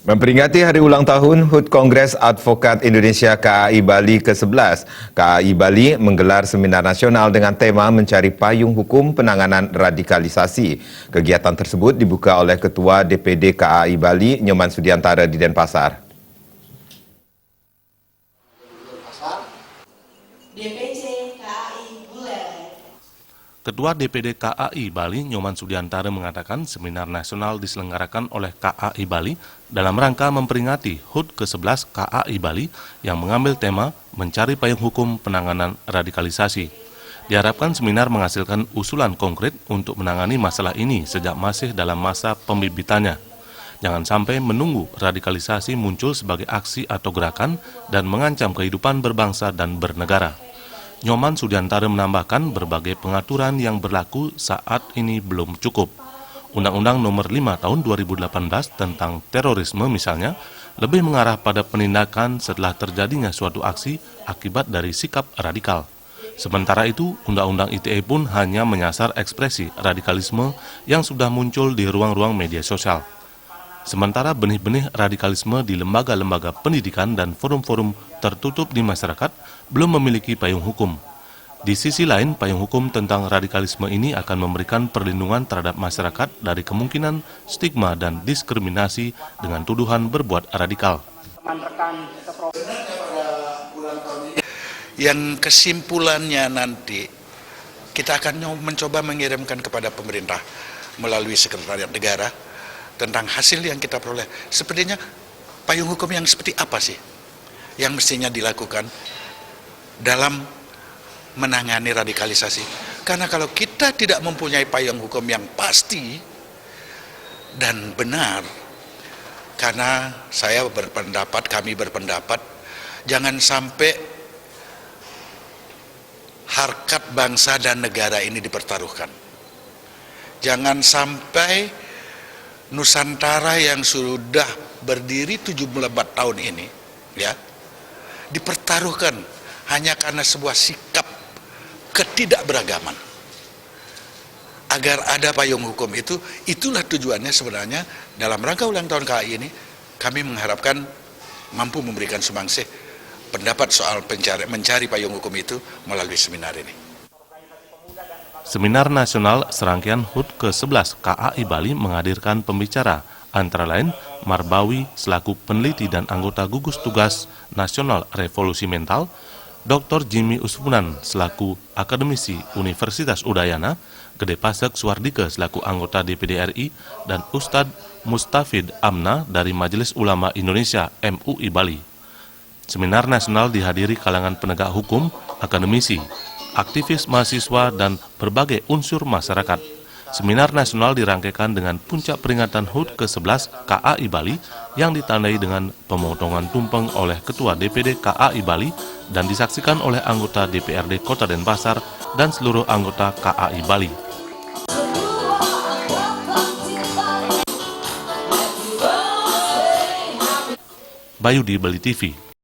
Memperingati hari ulang tahun HUT Kongres Advokat Indonesia KAI Bali ke-11, KAI Bali menggelar seminar nasional dengan tema mencari payung hukum penanganan radikalisasi. Kegiatan tersebut dibuka oleh Ketua DPD KAI Bali, Nyoman Sudiantara di Denpasar. Ketua DPD KAI Bali, Nyoman Sudiantara mengatakan seminar nasional diselenggarakan oleh KAI Bali dalam rangka memperingati HUT ke-11 KAI Bali yang mengambil tema mencari payung hukum penanganan radikalisasi. Diharapkan seminar menghasilkan usulan konkret untuk menangani masalah ini sejak masih dalam masa pembibitannya. Jangan sampai menunggu radikalisasi muncul sebagai aksi atau gerakan dan mengancam kehidupan berbangsa dan bernegara. Nyoman Sudiantara menambahkan berbagai pengaturan yang berlaku saat ini belum cukup. Undang-Undang Nomor 5 Tahun 2018 tentang terorisme misalnya lebih mengarah pada penindakan setelah terjadinya suatu aksi akibat dari sikap radikal. Sementara itu, Undang-Undang ITE pun hanya menyasar ekspresi radikalisme yang sudah muncul di ruang-ruang media sosial. Sementara benih-benih radikalisme di lembaga-lembaga pendidikan dan forum-forum tertutup di masyarakat belum memiliki payung hukum. Di sisi lain, payung hukum tentang radikalisme ini akan memberikan perlindungan terhadap masyarakat dari kemungkinan stigma dan diskriminasi dengan tuduhan berbuat radikal. Yang kesimpulannya nanti kita akan mencoba mengirimkan kepada pemerintah melalui Sekretariat Negara tentang hasil yang kita peroleh. Sepertinya payung hukum yang seperti apa sih yang mestinya dilakukan dalam menangani radikalisasi? Karena kalau kita tidak mempunyai payung hukum yang pasti dan benar, karena kami berpendapat, jangan sampai harkat bangsa dan negara ini dipertaruhkan. Jangan sampai Nusantara yang sudah berdiri 74 tahun ini, ya, dipertaruhkan hanya karena sebuah sikap ketidakberagaman. Agar ada payung hukum itu, itulah tujuannya sebenarnya dalam rangka ulang tahun KAI ini, kami mengharapkan mampu memberikan sumbangsih pendapat soal mencari payung hukum itu melalui seminar ini. Seminar nasional serangkaian HUT ke-11 KAI Bali menghadirkan pembicara, antara lain Marbawi selaku peneliti dan anggota gugus tugas Nasional Revolusi Mental, Dr. Jimmy Usfunan selaku akademisi Universitas Udayana, Gede Pasek Suwardike selaku anggota DPD RI, dan Ustadz Mustafid Amna dari Majelis Ulama Indonesia MUI Bali. Seminar nasional dihadiri kalangan penegak hukum, akademisi, aktivis mahasiswa, dan berbagai unsur masyarakat. Seminar nasional dirangkaikan dengan puncak peringatan HUT ke-11 KAI Bali yang ditandai dengan pemotongan tumpeng oleh Ketua DPD KAI Bali dan disaksikan oleh anggota DPRD Kota Denpasar dan seluruh anggota KAI Bali. Bayu di Bali TV.